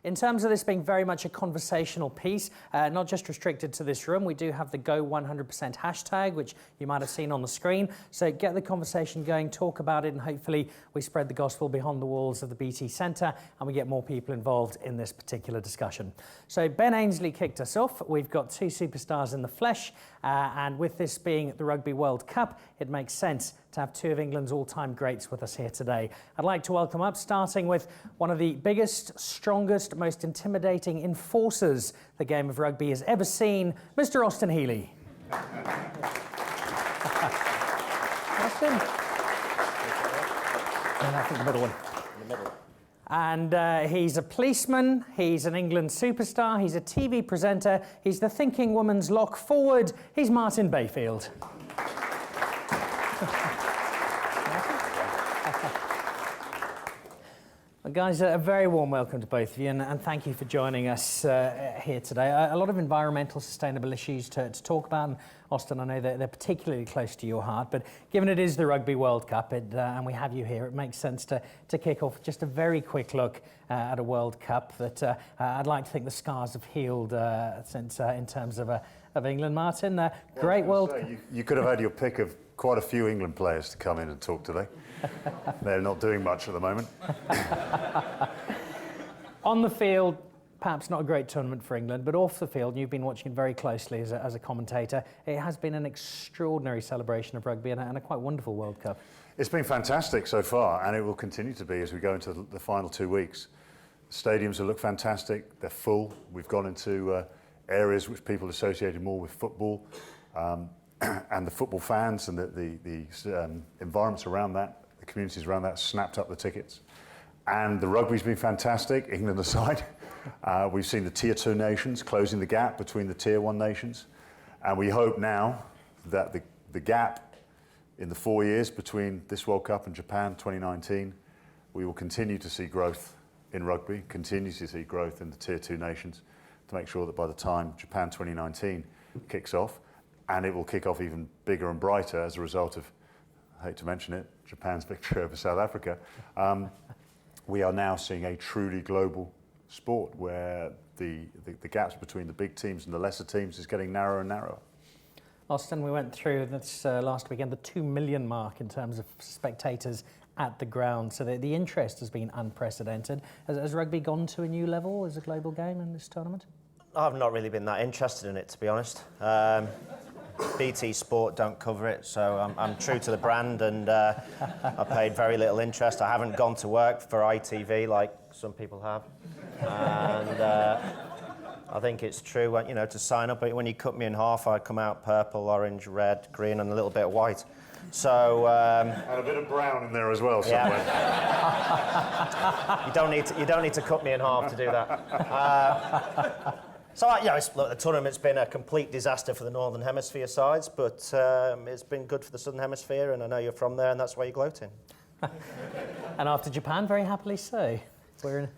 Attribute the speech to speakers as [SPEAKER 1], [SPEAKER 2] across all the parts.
[SPEAKER 1] In terms of this being very much a conversational piece, not just restricted to this room, we do have the Go 100% hashtag, which you might have seen on the screen. So get the conversation going, talk about it, and hopefully we spread the gospel beyond the walls of the BT Centre and we get more people involved in this particular discussion. So Ben Ainsley kicked us off. We've got two superstars in the flesh, and with this being the Rugby World Cup, it makes sense to have two of England's all-time greats with us here today. I'd like to welcome up, starting with one of the biggest, strongest, most intimidating enforcers the game of rugby has ever seen, Mr. Austin Healey. Austin. And I think the middle one. In the middle. And he's a policeman, he's an England superstar, he's a TV presenter, he's the thinking woman's lock forward, he's Martin Bayfield. Well, guys, a very warm welcome to both of you, and thank you for joining us here today. A lot of environmental, sustainable issues to talk about, and Austin, I know that they're particularly close to your heart, but given it is the Rugby World Cup and we have you here, it makes sense to kick off just a very quick look at a World Cup that I'd like to think the scars have healed since in terms of England. Martin, great World Cup.
[SPEAKER 2] You could have had your pick of quite a few England players to come in and talk today. They're not doing much at the moment.
[SPEAKER 1] On the field, perhaps not a great tournament for England, but off the field, and you've been watching it very closely as a commentator, it has been an extraordinary celebration of rugby and a quite wonderful World Cup.
[SPEAKER 2] It's been fantastic so far, and it will continue to be as we go into the final 2 weeks. Stadiums will look fantastic, they're full. We've gone into areas which people associated more with football, and the football fans and the environments around that, the communities around that, snapped up the tickets. And the rugby's been fantastic, England aside. We've seen the Tier 2 nations closing the gap between the Tier 1 nations. And we hope now that the gap in the 4 years between this World Cup and Japan 2019, we will continue to see growth in rugby, continue to see growth in the Tier 2 nations, to make sure that by the time Japan 2019 kicks off, and it will kick off even bigger and brighter as a result of, I hate to mention it, Japan's victory over South Africa, we are now seeing a truly global sport where the gaps between the big teams and the lesser teams is getting narrower and narrower.
[SPEAKER 1] Austin, we went through this last weekend, the 2 million mark in terms of spectators at the ground, so the interest has been unprecedented. Has rugby gone to a new level as a global game in this tournament?
[SPEAKER 3] I've not really been that interested in it, to be honest. BT Sport don't cover it, so I'm true to the brand, and I paid very little interest. I haven't gone to work for ITV like some people have, and I think it's true. You know, to sign up, when you cut me in half, I'd come out purple, orange, red, green, and a little bit of white. So and
[SPEAKER 2] a bit of brown in there as well somewhere.
[SPEAKER 3] Yeah. you don't need to cut me in half to do that. So, look, the tournament's been a complete disaster for the Northern Hemisphere sides, but it's been good for the Southern Hemisphere, and I know you're from there, and that's why you're gloating.
[SPEAKER 1] And after Japan, very happily so. We're in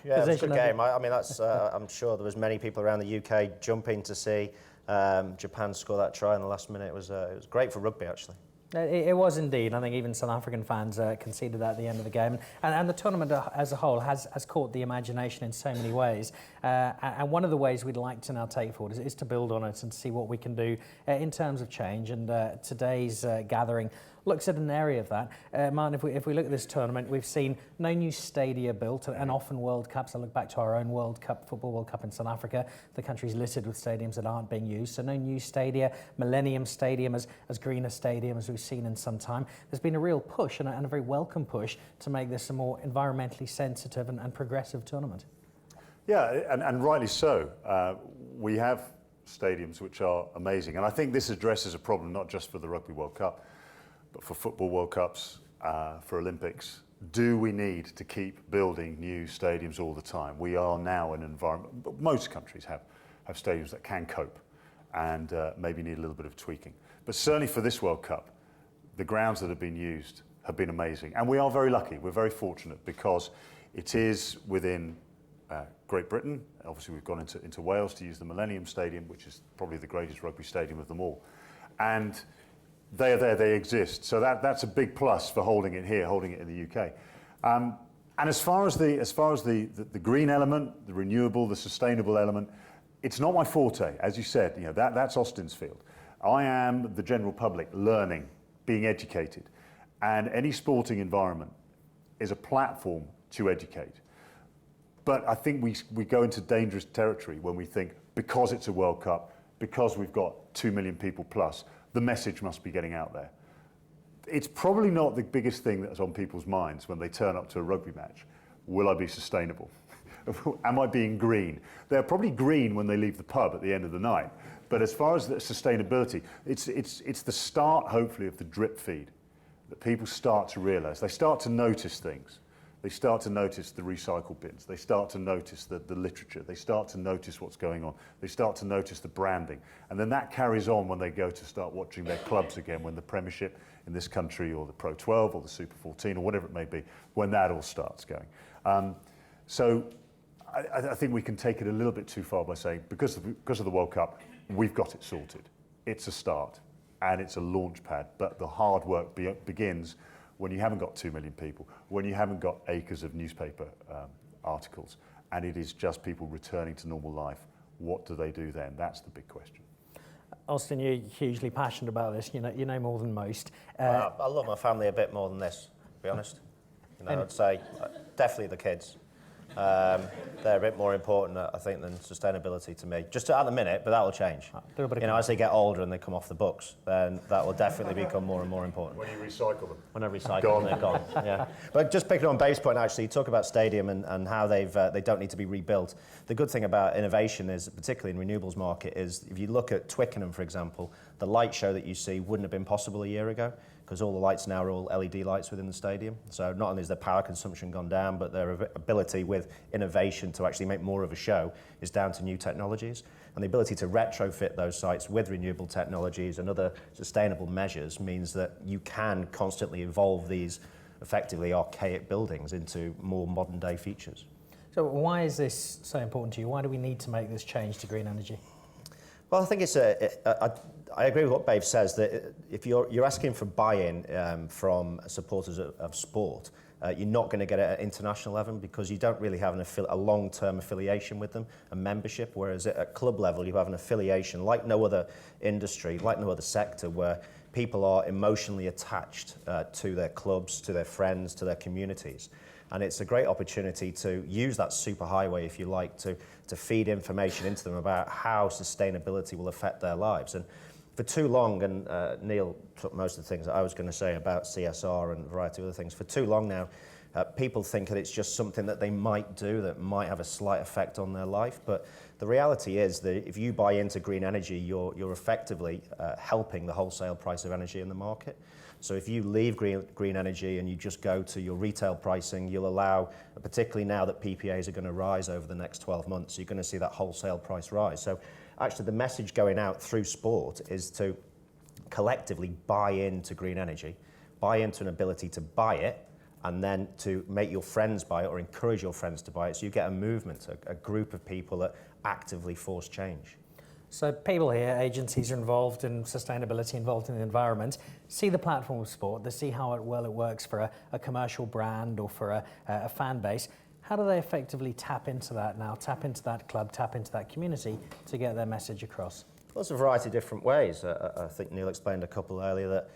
[SPEAKER 3] it was a good game. I mean, that's. I'm sure there was many people around the UK jumping to see Japan score that try in the last minute. It was great for rugby, actually.
[SPEAKER 1] It was indeed. I think even South African fans conceded that at the end of the game. And the tournament as a whole has caught the imagination in so many ways. And one of the ways we'd like to now take forward is to build on it and see what we can do in terms of change. And today's gathering looks at an area of that. Martin, if we look at this tournament, we've seen no new stadia built, and often World Cups. I look back to our own World Cup, Football World Cup in South Africa. The country's littered with stadiums that aren't being used, so no new stadia. Millennium Stadium as green a stadium as we've seen in some time. There's been a real push, and a very welcome push, to make this a more environmentally sensitive and progressive tournament.
[SPEAKER 2] Yeah, and rightly so. We have stadiums which are amazing, and I think this addresses a problem not just for the Rugby World Cup, but for Football World Cups, for Olympics. Do we need to keep building new stadiums all the time? We are now in an environment, but most countries have stadiums that can cope and maybe need a little bit of tweaking. But certainly for this World Cup, the grounds that have been used have been amazing. And we are very lucky, we're very fortunate, because it is within Great Britain. Obviously we've gone into Wales to use the Millennium Stadium, which is probably the greatest rugby stadium of them all. And they are there, they exist. So that's a big plus for holding it here, holding it in the UK. And as far as the green element, the renewable, the sustainable element, it's not my forte. As you said, that's Austin's field. I am the general public learning, being educated. And any sporting environment is a platform to educate. But I think we go into dangerous territory when we think, because it's a World Cup, because we've got 2 million people plus, the message must be getting out there. It's probably not the biggest thing that's on people's minds when they turn up to a rugby match. Will I be sustainable? Am I being green? They're probably green when they leave the pub at the end of the night. But as far as the sustainability, it's the start, hopefully, of the drip feed, that people start to realise. They start to notice things. They start to notice the recycle bins. They start to notice the literature. They start to notice what's going on. They start to notice the branding. And then that carries on when they go to start watching their clubs again, when the Premiership in this country, or the Pro 12 or the Super 14 or whatever it may be, when that all starts going. So I think we can take it a little bit too far by saying, because of the World Cup, we've got it sorted. It's a start and it's a launch pad, but the hard work begins when you haven't got 2 million people, when you haven't got acres of newspaper articles, and it is just people returning to normal life. What do they do then? That's the big question.
[SPEAKER 1] Austin, you're hugely passionate about this. You know more than most.
[SPEAKER 3] I love my family a bit more than this, to be honest. I'd say definitely the kids. They're a bit more important, I think, than sustainability to me. Just at the minute, but that will change. As they get older and they come off the books, then that will definitely become more and more important.
[SPEAKER 2] When you recycle them.
[SPEAKER 3] When I recycle them, they're gone. Yeah. But just picking on Babe's point, actually, you talk about stadium and how they don't need to be rebuilt. The good thing about innovation is, particularly in renewables market, is if you look at Twickenham, for example, the light show that you see wouldn't have been possible a year ago, because all the lights now are all LED lights within the stadium. So not only has their power consumption gone down, but their ability with innovation to actually make more of a show is down to new technologies. And the ability to retrofit those sites with renewable technologies and other sustainable measures means that you can constantly evolve these effectively archaic buildings into more modern day features.
[SPEAKER 1] So why is this so important to you? Why do we need to make this change to green energy?
[SPEAKER 3] Well, I think I agree with what Babe says, that if you're asking for buy-in from supporters of sport, you're not going to get it at international level because you don't really have a long-term affiliation with them, a membership, whereas at club level you have an affiliation like no other industry, like no other sector, where people are emotionally attached to their clubs, to their friends, to their communities. And it's a great opportunity to use that superhighway, if you like, to feed information into them about how sustainability will affect their lives. And for too long, and Neil took most of the things that I was going to say about CSR and a variety of other things, for too long now, people think that it's just something that they might do that might have a slight effect on their life. But the reality is that if you buy into green energy, you're effectively helping the wholesale price of energy in the market. So if you leave green energy and you just go to your retail pricing, you'll allow, particularly now that PPAs are going to rise over the next 12 months, you're going to see that wholesale price rise. So actually the message going out through sport is to collectively buy into green energy, buy into an ability to buy it, and then to make your friends buy it or encourage your friends to buy it, so you get a movement, a group of people that actively force change.
[SPEAKER 1] So people here, agencies are involved in sustainability, involved in the environment, see the platform of sport, they see how well it works for a commercial brand or for a fan base. How do they effectively tap into that now, tap into that club, tap into that community to get their message across?
[SPEAKER 3] Well, there's a variety of different ways. I think Neil explained a couple earlier that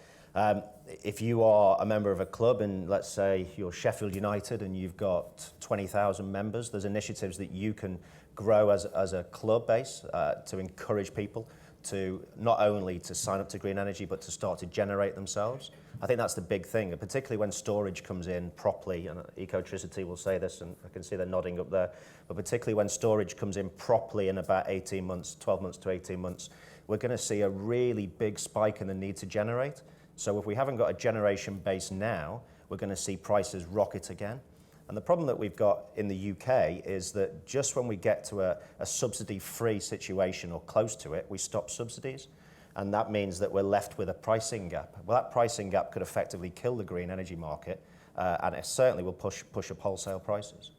[SPEAKER 3] if you are a member of a club and let's say you're Sheffield United and you've got 20,000 members, there's initiatives that you can grow as a club base to encourage people to not only to sign up to green energy but to start to generate themselves. I think that's the big thing, particularly when storage comes in properly, and Ecotricity will say this, and I can see they're nodding up there, but particularly when storage comes in properly in about 18 months, 12 months to 18 months, we're going to see a really big spike in the need to generate. So if we haven't got a generation base now, we're going to see prices rocket again. And the problem that we've got in the UK is that just when we get to a subsidy-free situation or close to it, we stop subsidies. And that means that we're left with a pricing gap. Well, that pricing gap could effectively kill the green energy market, and it certainly will push up wholesale prices.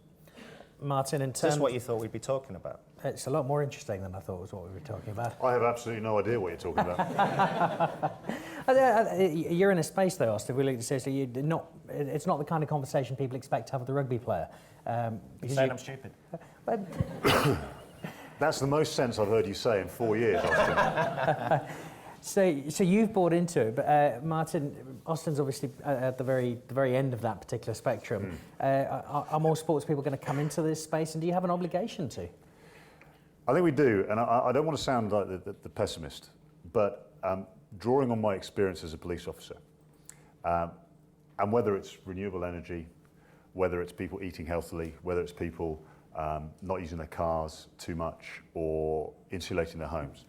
[SPEAKER 1] Martin, in
[SPEAKER 3] Is
[SPEAKER 1] terms...
[SPEAKER 3] this what you thought we'd be talking about?
[SPEAKER 1] It's a lot more interesting than I thought was what we were talking about.
[SPEAKER 2] I have absolutely no idea what you're talking about.
[SPEAKER 1] You're in a space though, Austin, really seriously, it's not the kind of conversation people expect to have with a rugby player.
[SPEAKER 3] Saying I'm stupid.
[SPEAKER 2] That's the most sense I've heard you say in 4 years, Austin.
[SPEAKER 1] So you've bought into it, but Martin, Austin's obviously at the very end of that particular spectrum. Are more sports people going to come into this space, and do you have an obligation to?
[SPEAKER 2] I think we do, and I don't want to sound like the pessimist, but drawing on my experience as a police officer, and whether it's renewable energy, whether it's people eating healthily, whether it's people not using their cars too much or insulating their homes,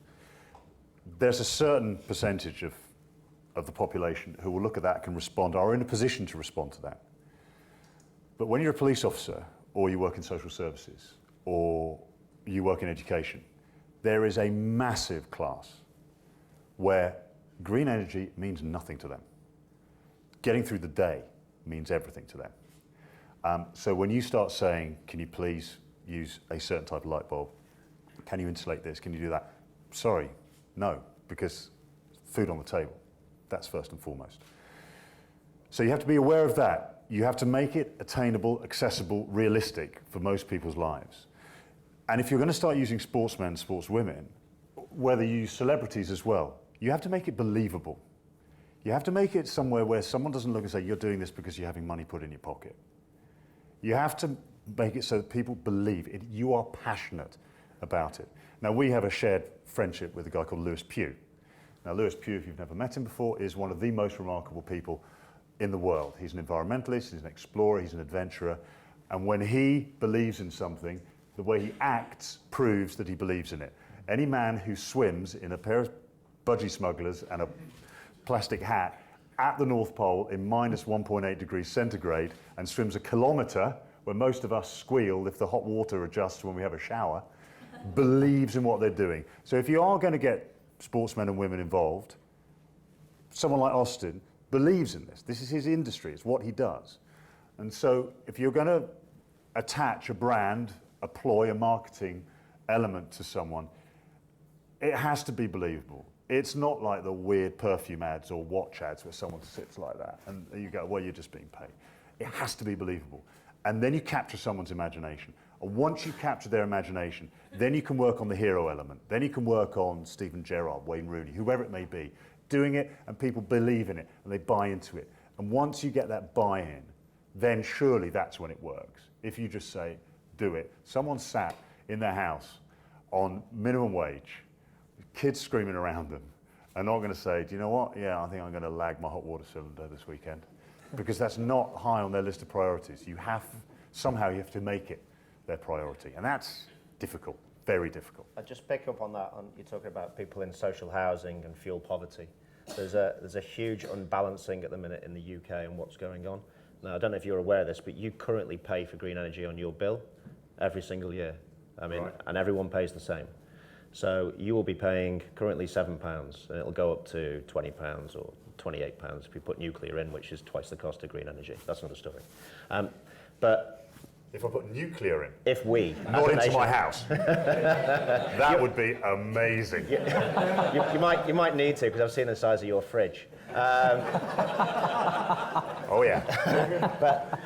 [SPEAKER 2] there's a certain percentage of the population who will look at that, can respond, are in a position to respond to that. But when you're a police officer, or you work in social services, or you work in education, there is a massive class where green energy means nothing to them. Getting through the day means everything to them. So when you start saying, can you please use a certain type of light bulb? Can you insulate this? Can you do that? Sorry, no, because food on the table, that's first and foremost. So you have to be aware of that. You have to make it attainable, accessible, realistic for most people's lives. And if you're going to start using sportsmen, sportswomen, whether you use celebrities as well, you have to make it believable. You have to make it somewhere where someone doesn't look and say, you're doing this because you're having money put in your pocket. You have to make it so that people believe it. You are passionate about it. Now, we have a shared friendship with a guy called Lewis Pugh. Now, Lewis Pugh, if you've never met him before, is one of the most remarkable people in the world. He's an environmentalist, he's an explorer, he's an adventurer, and when he believes in something, the way he acts proves that he believes in it. Any man who swims in a pair of budgie smugglers and a plastic hat at the North Pole in minus 1.8 degrees centigrade and swims a kilometre, where most of us squeal if the hot water adjusts when we have a shower, believes in what they're doing. So if you are going to get sportsmen and women involved, someone like Austin believes in this. This is his industry, it's what he does. And so if you're going to attach a brand, a ploy, a marketing element to someone, it has to be believable. It's not like the weird perfume ads or watch ads where someone sits like that and you go, well, you're just being paid. It has to be believable. And then you capture someone's imagination. And once you capture their imagination, then you can work on the hero element. Then you can work on Steven Gerrard, Wayne Rooney, whoever it may be, doing it, and people believe in it and they buy into it. And once you get that buy-in, then surely that's when it works. If you just say, do it. Someone sat in their house on minimum wage, kids screaming around them, and not going to say, do you know what? Yeah, I think I'm going to lag my hot water cylinder this weekend. Because that's not high on their list of priorities. Somehow you have to make it their priority. And that's difficult, very difficult.
[SPEAKER 3] I just pick up on that. You're talking about people in social housing and fuel poverty. There's a huge unbalancing at the minute in the UK and what's going on. Now, I don't know if you're aware of this, but you currently pay for green energy on your bill every single year. I mean, right. And everyone pays the same. So you will be paying currently £7, and it'll go up to £20 or £28 if you put nuclear in, which is twice the cost of green energy. That's another story. But
[SPEAKER 2] if I put nuclear in?
[SPEAKER 3] If we.
[SPEAKER 2] Not into my house. That would be amazing.
[SPEAKER 3] You might need to, because I've seen the size of your fridge.
[SPEAKER 2] Oh, yeah.
[SPEAKER 3] But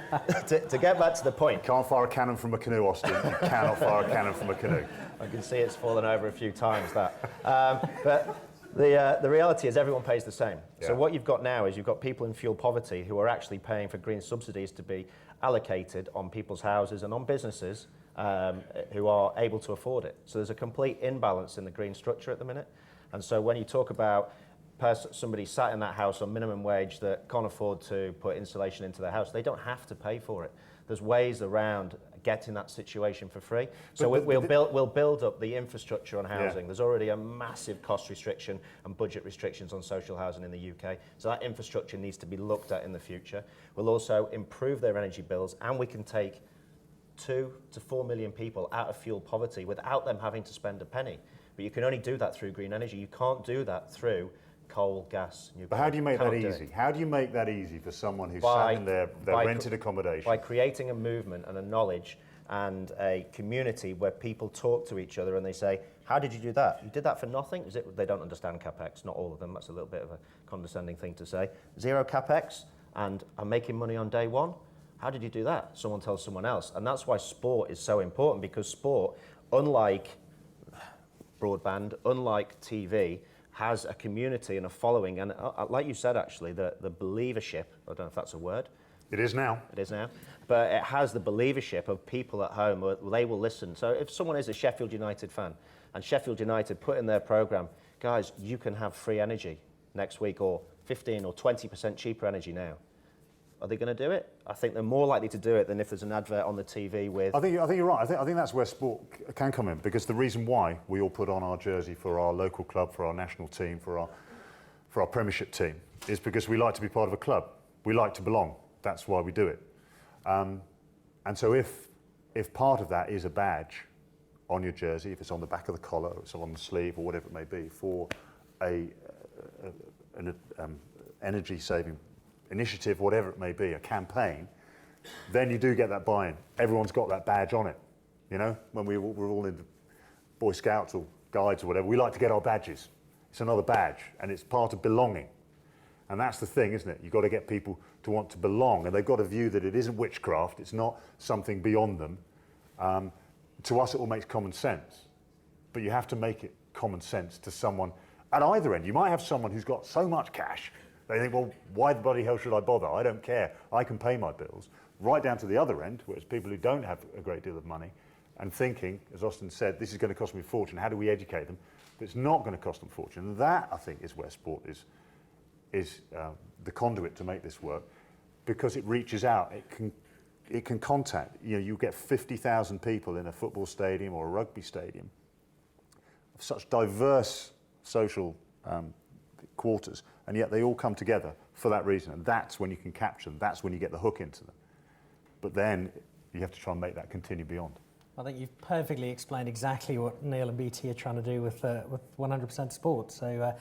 [SPEAKER 3] to get back to the point.
[SPEAKER 2] You can't fire a cannon from a canoe, Austin. You cannot fire a cannon from a canoe.
[SPEAKER 3] I can see it's fallen over a few times, that. But the reality is everyone pays the same. Yeah. So what you've got now is you've got people in fuel poverty who are actually paying for green subsidies to be allocated on people's houses and on businesses who are able to afford it. So there's a complete imbalance in the green structure at the minute. And so when you talk about somebody sat in that house on minimum wage that can't afford to put insulation into their house, they don't have to pay for it. There's ways around getting that situation for free. So we'll build up the infrastructure on housing. Yeah. There's already a massive cost restriction and budget restrictions on social housing in the UK. So that infrastructure needs to be looked at in the future. We'll also improve their energy bills, and we can take 2 to 4 million people out of fuel poverty without them having to spend a penny. But you can only do that through green energy. You can't do that through coal, gas, nuclear.
[SPEAKER 2] But how do you make that easy? How do you make that easy for someone who's sat in their rented accommodation?
[SPEAKER 3] By creating a movement and a knowledge and a community where people talk to each other and they say, How did you do that? You did that for nothing? Is it they don't understand CapEx? Not all of them. That's a little bit of a condescending thing to say. 0 CapEx, and I'm making money on day one. How did you do that? Someone tells someone else. And that's why sport is so important, because sport, unlike broadband, unlike TV, has a community and a following. And like you said, actually, the believership, I don't know if that's a word.
[SPEAKER 2] It is now.
[SPEAKER 3] It is now. But it has the believership of people at home. They will listen. So if someone is a Sheffield United fan, and Sheffield United put in their programme, guys, you can have free energy next week, or 15 or 20% cheaper energy now. Are they going to do it? I think they're more likely to do it than if there's an advert on the TV with...
[SPEAKER 2] I think you're right. I think that's where sport can come in, because the reason why we all put on our jersey for our local club, for our national team, for our Premiership team, is because we like to be part of a club. We like to belong. That's why we do it. And so if part of that is a badge on your jersey, if it's on the back of the collar, or it's on the sleeve, or whatever it may be, for an energy-saving initiative, whatever it may be, a campaign, then you do get that buy-in. Everyone's got that badge on it. You know, when we're all in the Boy Scouts or Guides or whatever, we like to get our badges. It's another badge, and it's part of belonging. And that's the thing, isn't it? You've got to get people to want to belong, and they've got a view that it isn't witchcraft, it's not something beyond them. To us, it all makes common sense. But you have to make it common sense to someone at either end. You might have someone who's got so much cash, they think, well, why the bloody hell should I bother? I don't care. I can pay my bills. Right down to the other end, where it's people who don't have a great deal of money and thinking, as Austin said, this is going to cost me a fortune. How do we educate them? But it's not going to cost them a fortune. And that, I think, is where sport is the conduit to make this work, because it reaches out. It can contact. You know, you get 50,000 people in a football stadium or a rugby stadium of such diverse social quarters, and yet they all come together for that reason, and that's when you can capture them. That's when you get the hook into them. But then you have to try and make that continue beyond.
[SPEAKER 1] I think you've perfectly explained exactly what Neil and BT are trying to do with 100% Sport. So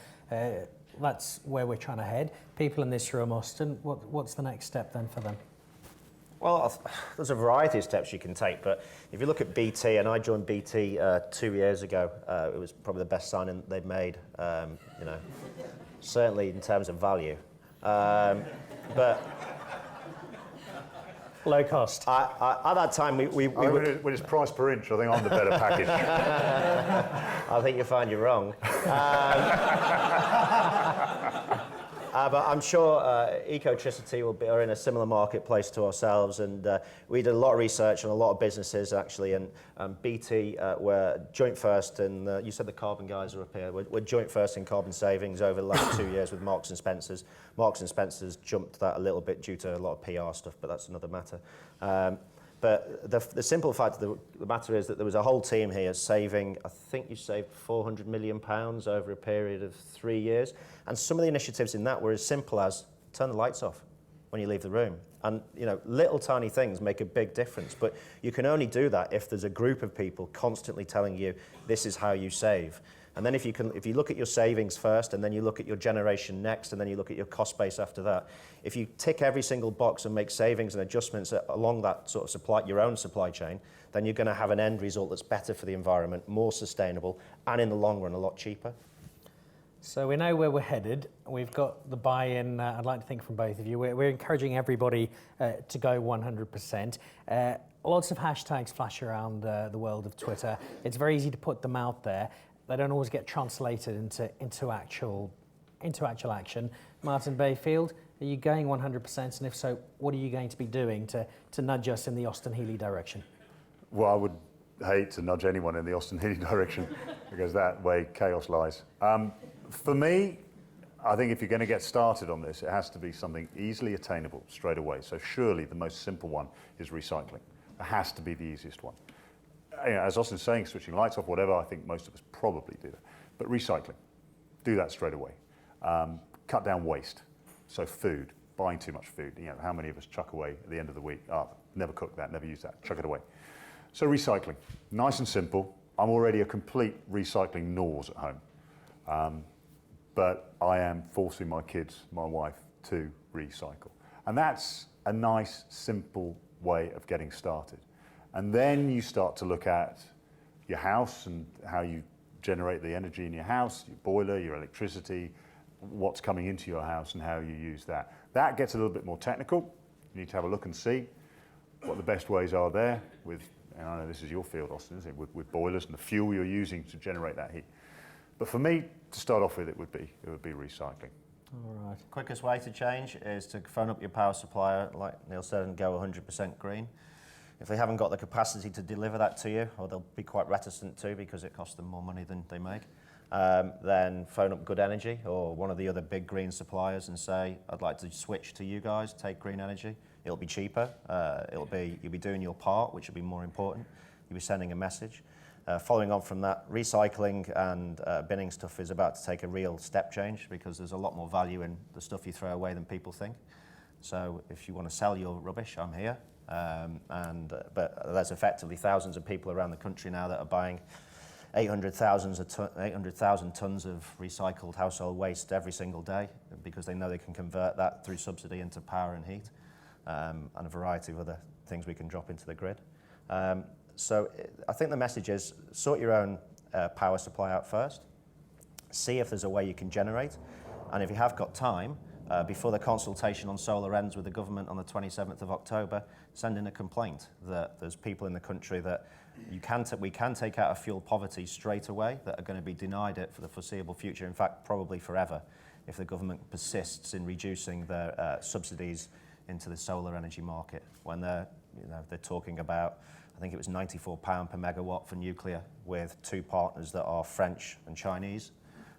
[SPEAKER 1] that's where we're trying to head. People in this room, Austin, what's the next step then for them?
[SPEAKER 3] Well, there's a variety of steps you can take, but if you look at BT, and I joined BT 2 years ago, it was probably the best signing they'd made, you know, certainly in terms of value. But
[SPEAKER 1] low cost.
[SPEAKER 3] At that time, we
[SPEAKER 2] when it's price per inch, I think I'm the better package.
[SPEAKER 3] I think you'll find you're wrong. But I'm sure Ecotricity are in a similar marketplace to ourselves, and we did a lot of research on a lot of businesses actually, and BT were joint first, and you said the carbon guys are up here. We're joint first in carbon savings over the last 2 years with Marks and Spencer's. Marks and Spencer's jumped that a little bit due to a lot of PR stuff, but that's another matter. But the simple fact of the matter is that there was a whole team here saving, I think you saved £400 million over a period of 3 years. And some of the initiatives in that were as simple as turn the lights off when you leave the room. And you know, little tiny things make a big difference. But you can only do that if there's a group of people constantly telling you this is how you save. And then if you look at your savings first, and then you look at your generation next, and then you look at your cost base after that, if you tick every single box and make savings and adjustments along that sort of your own supply chain, then you're going to have an end result that's better for the environment, more sustainable, and in the long run, a lot cheaper.
[SPEAKER 1] So we know where we're headed. We've got the buy-in, I'd like to think, from both of you. We're encouraging everybody to go 100%. Lots of hashtags flash around the world of Twitter. It's very easy to put them out there. They don't always get translated into actual action. Martin Bayfield, are you going 100%? And if so, what are you going to be doing to nudge us in the Austin Healey direction?
[SPEAKER 2] Well, I would hate to nudge anyone in the Austin Healey direction, because that way chaos lies. For me, I think if you're going to get started on this, it has to be something easily attainable straight away. So surely the most simple one is recycling. It has to be the easiest one. You know, as Austin's saying, switching lights off, whatever, I think most of us probably do that. But recycling, do that straight away. Cut down waste. So food, buying too much food. You know, how many of us chuck away at the end of the week? Never cook that, never use that, chuck it away. So recycling, nice and simple. I'm already a complete recycling nose at home. But I am forcing my kids, my wife, to recycle. And that's a nice, simple way of getting started. And then you start to look at your house and how you generate the energy in your house, your boiler, your electricity, what's coming into your house and how you use that. That gets a little bit more technical. You need to have a look and see what the best ways are there with, and I know this is your field, Austin, isn't it? With boilers and the fuel you're using to generate that heat. But for me, to start off with, it would be recycling.
[SPEAKER 1] All right.
[SPEAKER 3] Quickest way to change is to phone up your power supplier, like Neil said, and go 100% green. If they haven't got the capacity to deliver that to you, or they'll be quite reticent to because it costs them more money than they make, then phone up Good Energy or one of the other big green suppliers and say, I'd like to switch to you guys, take green energy. It'll be cheaper, you'll be doing your part, which will be more important. You'll be sending a message. Following on from that, recycling and binning stuff is about to take a real step change because there's a lot more value in the stuff you throw away than people think. So if you want to sell your rubbish, I'm here. But there's effectively thousands of people around the country now that are buying 800,000 tons of recycled household waste every single day because they know they can convert that through subsidy into power and heat, and a variety of other things we can drop into the grid. So I think the message is sort your own power supply out first, see if there's a way you can generate, and if you have got time, before the consultation on solar ends with the government on the 27th of October, send in a complaint that there's people in the country that we can take out of fuel poverty straight away that are going to be denied it for the foreseeable future, in fact probably forever, if the government persists in reducing their subsidies into the solar energy market when they're talking about, I think it was £94 per megawatt for nuclear with two partners that are French and Chinese.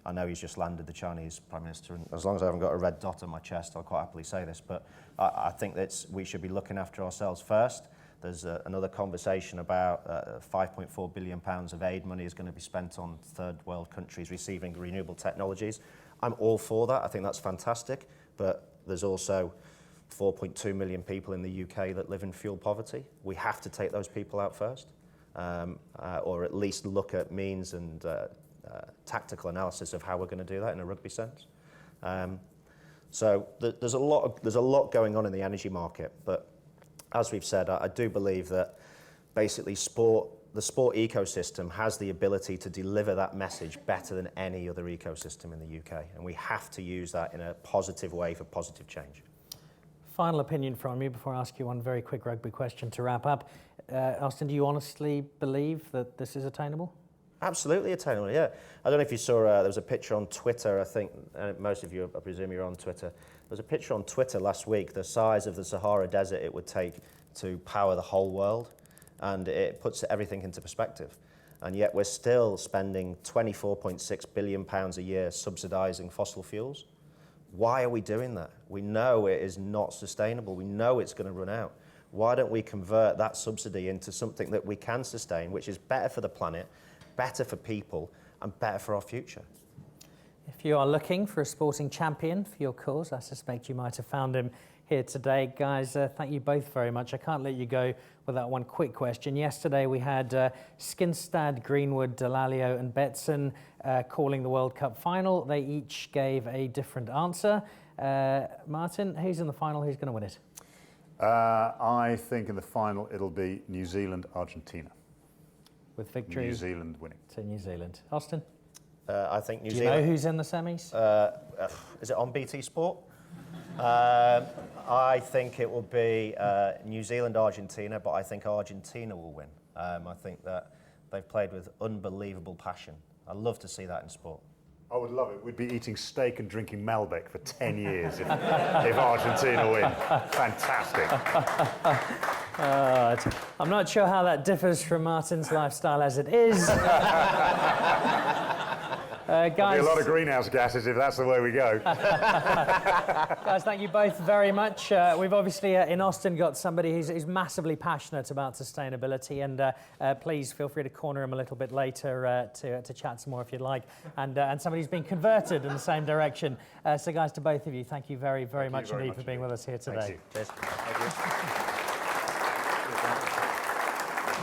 [SPEAKER 3] I know he's just landed, the Chinese Prime Minister, and as long as I haven't got a red dot on my chest, I'll quite happily say this, but I think that we should be looking after ourselves first. There's another conversation about £5.4 billion of aid money is going to be spent on third world countries receiving renewable technologies. I'm all for that, I think that's fantastic, but there's also 4.2 million people in the UK that live in fuel poverty. We have to take those people out first, or at least look at means and tactical analysis of how we're going to do that in a rugby sense. So there's a lot going on in the energy market, but as we've said, I do believe that basically the sport ecosystem has the ability to deliver that message better than any other ecosystem in the UK, and we have to use that in a positive way for positive change.
[SPEAKER 1] Final opinion from you before I ask you one very quick rugby question to wrap up. Austin, do you honestly believe that this is attainable?
[SPEAKER 3] Absolutely attainable, yeah. I don't know if you saw, there was a picture on Twitter, I think, most of you, I presume you're on Twitter. There was a picture on Twitter last week, the size of the Sahara Desert it would take to power the whole world, and it puts everything into perspective. And yet we're still spending £24.6 billion a year subsidising fossil fuels. Why are we doing that? We know it is not sustainable. We know it's going to run out. Why don't we convert that subsidy into something that we can sustain, which is better for the planet, better for people, and better for our future?
[SPEAKER 1] If you are looking for a sporting champion for your cause, I suspect you might have found him here today. Guys, thank you both very much. I can't let you go without one quick question. Yesterday we had Skinstad, Greenwood, Dallaglio and Betson calling the World Cup final. They each gave a different answer. Martin, who's in the final? Who's going to win it?
[SPEAKER 2] I think in the final it'll be New Zealand, Argentina.
[SPEAKER 1] With victory?
[SPEAKER 2] New Zealand winning.
[SPEAKER 1] To New Zealand. Austin?
[SPEAKER 3] I think New
[SPEAKER 1] Do you
[SPEAKER 3] Zealand...
[SPEAKER 1] know who's in the semis?
[SPEAKER 3] Is it on BT Sport? I think it will be New Zealand, Argentina, but I think Argentina will win. I think that they've played with unbelievable passion. I'd love to see that in sport.
[SPEAKER 2] I would love it. We'd be eating steak and drinking Malbec for 10 years if Argentina win. Fantastic.
[SPEAKER 1] I'm not sure how that differs from Martin's lifestyle as it is.
[SPEAKER 2] Guys, there'll be a lot of greenhouse gases if that's the way we go.
[SPEAKER 1] Guys, thank you both very much. We've obviously in Austin got somebody who's massively passionate about sustainability, and please feel free to corner him a little bit later to chat some more if you'd like. And somebody who's been converted in the same direction. So guys, to both of you, thank you very, very much indeed for being with us here today.
[SPEAKER 2] Thank you.
[SPEAKER 3] Cheers.
[SPEAKER 2] Thank you.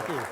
[SPEAKER 1] Thank you.